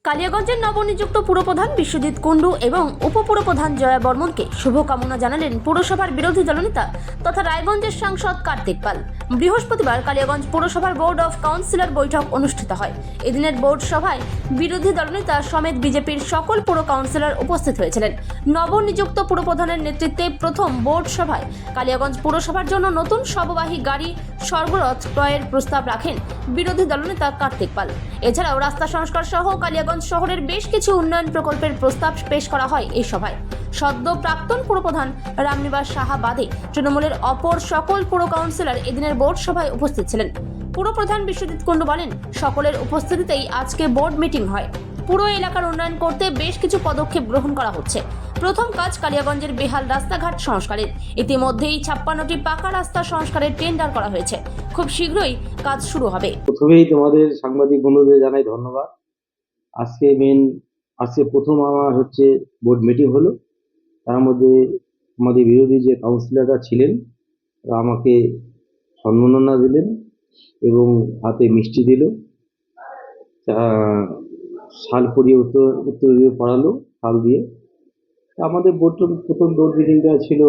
কালিয়াগঞ্জের নবনিযুক্ত পুরপ্রধান বিশ্বজিৎ কুণ্ডু এবং উপপুরপ্রধান জয়া বর্মনকে শুভকামনা জানালেন পুরসভার বিরোধী দলনেতা তথা রায়গঞ্জের সাংসদ কার্তিক পাল। বৃহস্পতিবার কালিয়াগঞ্জ পুরসভার বোর্ড অফ কাউন্সিলর বৈঠক অনুষ্ঠিত হয়। এদিনের বোর্ড সভায় বিরোধী দলনেতা সমেত বিজেপির সকল পুর কাউন্সিলর উপস্থিত হয়েছিলেন। নবনিযুক্ত পুরপ্রধানের নেতৃত্বে প্রথম বোর্ড সভায় কালিয়াগঞ্জ পুরসভার জন্য নতুন শববাহী গাড়ি সরবরাহ ক্রয়ের প্রস্তাব রাখেন বিরোধী দলনেতা কার্তিক পাল। এছাড়াও রাস্তা সংস্কার সহ কালিয়াগঞ্জ শহরের বেশ কিছু উন্নয়ন প্রকল্পের প্রস্তাব পেশ করা হয় এই সভায়। সদ্য প্রাক্তন পুরপ্রধান রামনিবাস সাহা বাদে তৃণমূলের অপর সকল পুর কাউন্সিলর এদিনের বোর্ড সভায় উপস্থিত ছিলেন। পুরপ্রধান বিশ্বজিৎ কুণ্ডু বলেন, সকলের উপস্থিতিতেই আজকে বোর্ড মিটিং হয়। পুরো এলাকার উন্নয়ন করতে বেশ কিছু পদক্ষেপ গ্রহণ করা হচ্ছে। প্রথম কাজ কালিয়াগঞ্জের বেহাল রাস্তাঘাট সংস্কারের। ইতিমধ্যেই 56টি পাকা রাস্তা সংস্কারের টেন্ডার করা হয়েছে। খুব শীঘ্রই কাজ শুরু হবে। প্রথমেই তোমাদের সাংবাদিক বন্ধুদের জানাই ধন্যবাদ। আজকে প্রথম আমার বোর্ড মিটিং হলো। তার মধ্যে আমাদের বিরোধী যে কাউন্সিলররা ছিলেন তারা আমাকে সম্মাননা দিলেন এবং হাতে মিষ্টি দিল, শাল পরিয়ে উত্তর দিয়ে পড়ালো শাল দিয়ে। আমাদের প্রথম বোর্ড মিটিংটা ছিল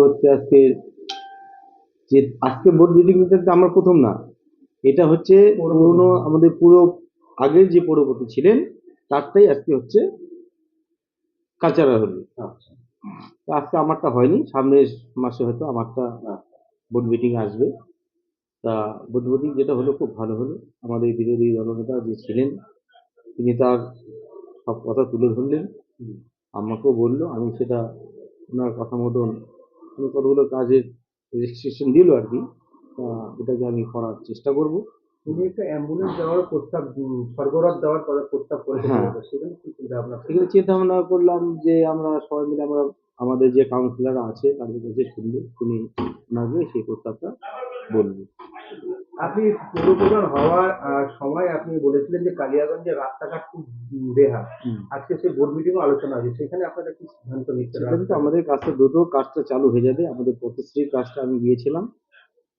আজকে বোর্ড মিটিংটা আমার প্রথম না, এটা পুরোনো আমাদের পুরো আগের যে পৌরপতি ছিলেন তারটাই আজকে কালচারাল হলো। আজকে আমারটা হয়নি, সামনের মাসে হয়তো আমারটা বোর্ড মিটিং আসবে। তা বোর্ড মিটিং যেটা হলো খুব ভালো হলো। আমাদের বিরোধী দলনেতা যে ছিলেন তিনি তার সব কথা তুলে ধরলেন, আমাকেও বললো, আমি সেটা ওনার কথা মতন কতগুলো কাজের রেজিস্ট্রেশন দিল আর কি, এটাকে আমি করার চেষ্টা করব। তুমি একটা অ্যাম্বুলেন্স দেওয়ার প্রস্তাব, সরবরাহ দেওয়ার প্রস্তাব করেছেন, সেখানে কি চিন্তা ভাবনা? সেখানে চিন্তা ভাবনা করলাম যে আমরা সবাই মিলে আমাদের যে কাউন্সিলর আছে তাদের কাছে শুনবো, শুনে ওনাকে সেই প্রস্তাবটা বলবো। আপনি পুরপ্রধান হওয়ার সময় আপনি বলেছিলেন যে কালিয়াগঞ্জের রাস্তাঘাট খুব বেহাল। আজকে সেই বোর্ড মিটিংও আলোচনা হয়েছে, সেখানে আপনারা কি সিদ্ধান্ত নিচ্ছেন? কিন্তু আমাদের কাজটা দ্রুত কাজটা চালু হয়ে যাবে। আমাদের পথশ্রীর কাজটা আমি গিয়েছিলাম,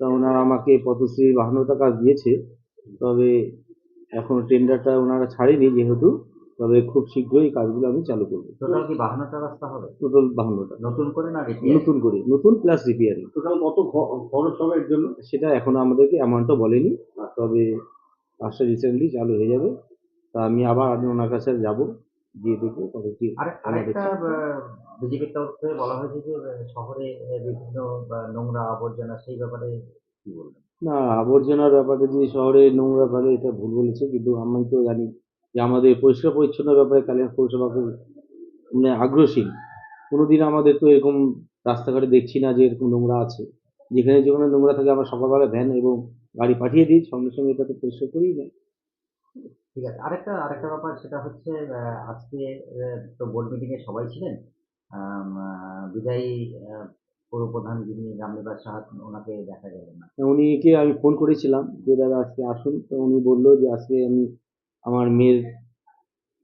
তা ওনারা আমাকে পথশ্রী 52টা কাজ দিয়েছে, তবে এখনো টেন্ডারটা ওনারা ছাড়েনি যেহেতু, তবে খুব শীঘ্রই কাজগুলো আমি চালু করবো। টোটাল কি 52টা রাস্তা হবে? টোটাল 52টা। নতুন করে না নতুন প্লাস রিপেয়ারিং। টোটাল কত খরচ হবে এর জন্য? সেটা এখনো আমাদেরকে অ্যামাউন্টটা বলেনি, তবে কাজটা রিসেন্টলি চালু হয়ে যাবে। তা আমি ওনার কাছে যাবো, গিয়ে দেখবো তবে কি। আরেকটা বিজেপির তরফ থেকে বলা হয়েছে যে শহরে বিভিন্ন নোংরা আবর্জনা, সেই ব্যাপারে কি বলবেন? না, আবর্জনার ব্যাপারে যে শহরে নোংরা ফেলে এটা ভুল বলেছে, কিন্তু আমি তো জানি যে আমাদের পরিষ্কার পরিচ্ছন্ন ব্যাপারে কালিয়াগঞ্জ পৌরসভা খুব আগ্রহশীল। কোনোদিন আমাদের তো এরকম রাস্তাঘাটে দেখছি না যে এরকম নোংরা আছে। যেখানে নোংরা থাকে আমরা সকালবেলা ভ্যান এবং গাড়ি পাঠিয়ে দিই, সঙ্গে সঙ্গে এটা তো পরিষ্কার করেই না। ঠিক আছে। আরেকটা ব্যাপার, সেটা হচ্ছে আজকে তো বোর্ড মিটিং এ সবাই ছিলেন। বিদায়ী পৌরপ্রধান যিনি রামনিবাস সাহা, ওনাকে দেখা গেল না। উনিকে আমি ফোন করেছিলাম যে দাদা আজকে আসুন, তো উনি বললো যে আজকে আমার মেয়ের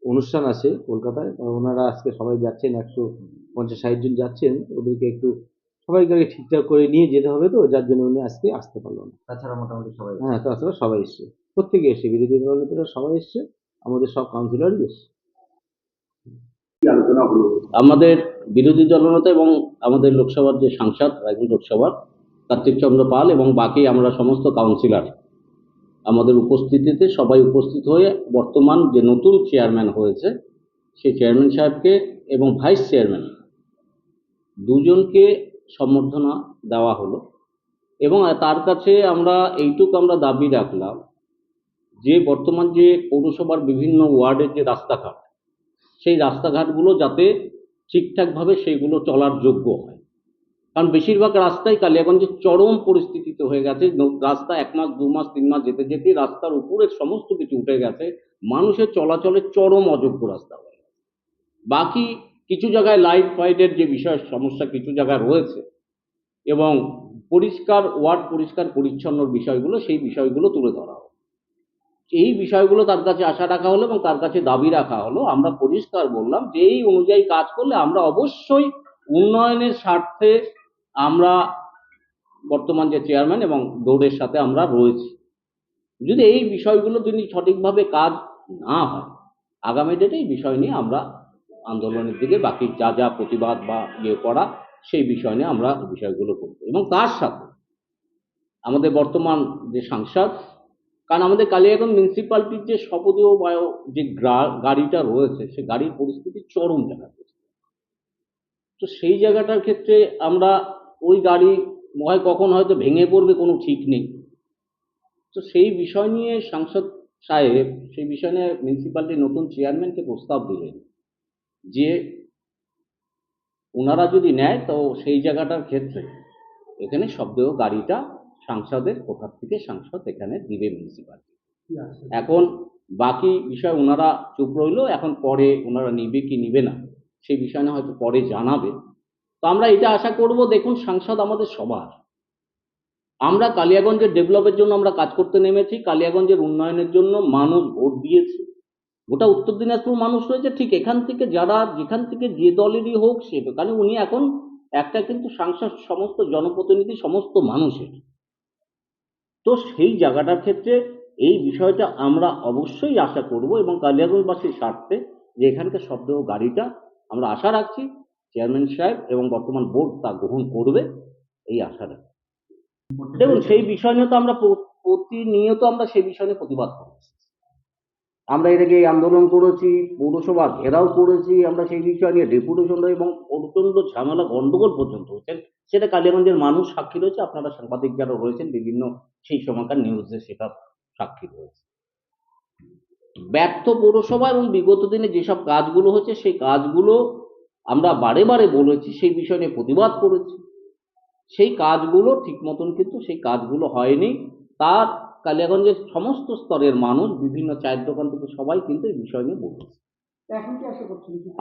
অনুষ্ঠান আছে কলকাতায়, ওনারা আজকে সবাই যাচ্ছেন, 150-60 জন যাচ্ছেন, ওদেরকে একটু সবাইকে আগে ঠিকঠাক করে নিয়ে যেতে হবে, তো যার জন্য উনি আজকে আসতে পারলো না। তাছাড়া মোটামুটি সবাই? হ্যাঁ, তাছাড়া সবাই এসছে, প্রত্যেকে এসছে, বিরোধী দল নেতারা সবাই এসছে, আমাদের সব কাউন্সিলরই এসছে। আমাদের বিরোধী দলনেতা এবং আমাদের লোকসভার যে সাংসদ রায়গঞ্জ লোকসভার কার্তিক চন্দ্র পাল এবং বাকি আমরা সমস্ত কাউন্সিলর আমাদের উপস্থিতিতে সবাই উপস্থিত হয়ে বর্তমান যে নতুন চেয়ারম্যান হয়েছে সেই চেয়ারম্যান সাহেবকে এবং ভাইস চেয়ারম্যান দুজনকে সম্বর্ধনা দেওয়া হলো। এবং তার কাছে আমরা আমরা দাবি রাখলাম যে বর্তমান যে পৌরসভার বিভিন্ন ওয়ার্ডের যে রাস্তাঘাট, সেই রাস্তাঘাটগুলো যাতে ঠিকঠাকভাবে সেইগুলো চলার যোগ্য হয়। কারণ বেশিরভাগ রাস্তাই কালিয়াগঞ্জের চরম পরিস্থিতিতে হয়ে গেছে। রাস্তা 1 মাস 2 মাস 3 মাস যেতে যেতে রাস্তার উপরে সমস্ত কিছু উঠে গেছে, মানুষের চলাচলের চরম অযোগ্য রাস্তা হয়ে গেছে। বাকি কিছু জায়গায় লাইট ফাইটের যে বিষয় সমস্যা কিছু জায়গায় রয়েছে, এবং ওয়ার্ড পরিষ্কার পরিচ্ছন্ন বিষয়গুলো, সেই বিষয়গুলো তুলে ধরা হলো। এই বিষয়গুলো তার কাছে আশা রাখা হলো এবং তার কাছে দাবি রাখা হলো। আমরা পরিষ্কার বললাম যে এই অনুযায়ী কাজ করলে আমরা অবশ্যই উন্নয়নের স্বার্থে আমরা বর্তমান যে চেয়ারম্যান এবং বোর্ডের সাথে আমরা রয়েছি। যদি এই বিষয়গুলো যদি সঠিকভাবে কাজ না হয়, আগামী ডেটে এই বিষয় নিয়ে আমরা আন্দোলনের দিকে বাকি যা যা প্রতিবাদ বা ইয়ে করা সেই বিষয় নিয়ে আমরা বিষয়গুলো করব এবং তার সাথে আমাদের বর্তমান যে সাংসদ, কারণ আমাদের কালিয়াগঞ্জ মিউনিসিপ্যালিটির যে শপথীয় বায়ু যে গাড়িটা রয়েছে সে গাড়ির পরিস্থিতি চরম জায়গাতে। তো সেই জায়গাটার ক্ষেত্রে আমরা ওই গাড়ি হয় কখন হয়তো ভেঙে পড়বে কোনো ঠিক নেই। তো সেই বিষয় নিয়ে সাংসদ সাহেব সেই বিষয় নিয়ে মিউনিসিপ্যালিটির নতুন চেয়ারম্যানকে প্রস্তাব দিলেন যে ওনারা যদি নেয় তো সেই জায়গাটার ক্ষেত্রে এখানে শব্দেও গাড়িটা সাংসদের কোথার থেকে সাংসদ এখানে দিবে মিউনিসিপ্যালিটি। এখন বাকি বিষয় ওনারা চুপ রইলো, এখন পরে ওনারা নিবে কি নিবে না সেই বিষয় না হয়তো পরে জানাবে। তো আমরা এটা আশা করব, দেখুন সাংসদ আমাদের সবার, আমরা কালিয়াগঞ্জের ডেভেলপের জন্য আমরা কাজ করতে নেমেছি, কালিয়াগঞ্জের উন্নয়নের জন্য মানুষ ভোট দিয়েছে, গোটা উত্তর দিনাজপুর মানুষ রয়েছে, ঠিক এখান থেকে যারা যেখান থেকে যে দলেরই হোক সে, কারণ উনি এখন একটা কিন্তু সাংসদ সমস্ত জনপ্রতিনিধি সমস্ত মানুষের। তো সেই জায়গাটার ক্ষেত্রে এই বিষয়টা আমরা অবশ্যই আশা করব এবং কালিয়াগঞ্জবাসীর স্বার্থে যে এখানকার শব্দ গাড়িটা আমরা আশা রাখছি চেয়ারম্যান সাহেব এবং বর্তমান বোর্ড তা গ্রহণ করবে এই আশা রাখছি। দেখুন সেই বিষয় নিয়ে তো আমরা প্রতিনিয়ত আমরা সেই বিষয় নিয়ে প্রতিবাদ করছি, আমরা এর আগে আন্দোলন করেছি, পৌরসভা ঘেরাও করেছি, আমরা সেই বিষয় নিয়ে ডেপুটেশন এবং প্রচন্ড ঝামেলা গন্ডগোল পর্যন্ত হচ্ছেন, সেটা কালিয়াগঞ্জের মানুষ সাক্ষী রয়েছে, আপনারা সাংবাদিক যারা রয়েছেন বিভিন্ন সেই সময়কার নিউজে সেটা সাক্ষী রয়েছে। ব্যর্থ পৌরসভা এবং বিগত দিনে যেসব কাজগুলো হচ্ছে সেই কাজগুলো আমরা বারে বারে বলেছি, সেই বিষয় নিয়ে প্রতিবাদ করেছি, সেই কাজগুলো ঠিক মতন কিন্তু সেই কাজগুলো হয়নি। তার কালিয়াগঞ্জের সমস্ত স্তরের মানুষ বিভিন্ন চায়ের দোকান থেকে সবাই কিন্তু এই বিষয় নিয়ে বলেছে।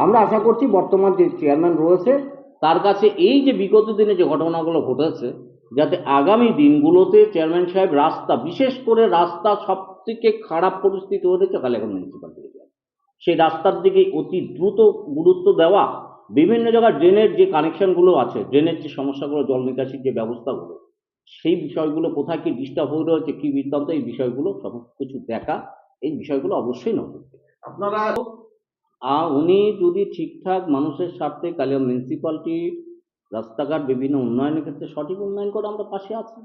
আমরা আশা করছি বর্তমান যে চেয়ারম্যান রয়েছে তার কাছে এই যে বিগত দিনে যে ঘটনাগুলো ঘটেছে, যাতে আগামী দিনগুলোতে চেয়ারম্যান সাহেব রাস্তা, বিশেষ করে রাস্তা সব থেকে খারাপ পরিস্থিতি হয়েছে কালিয়াগঞ্জ মিউনিসিপ্যালিটি, সেই রাস্তার দিকে অতি দ্রুত গুরুত্ব দেওয়া, বিভিন্ন জায়গায় ড্রেনের যে কানেকশনগুলো আছে, ড্রেনের যে সমস্যাগুলো, জল নিকাশির যে ব্যবস্থাগুলো, সেই বিষয়গুলো কোথায় কি ডিস্টার্ব হয়ে রয়েছে, কি বৃত্তান্ত, এই বিষয়গুলো সমস্ত কিছু দেখা, এই বিষয়গুলো অবশ্যই নজর দেবে। আপনারা উনি যদি ঠিকঠাক মানুষের স্বার্থে কালিয়াগঞ্জ মিউনিসিপ্যালিটি রাস্তাঘাট বিভিন্ন উন্নয়নের ক্ষেত্রে সঠিক উন্নয়ন করে, আমরা পাশে আছি।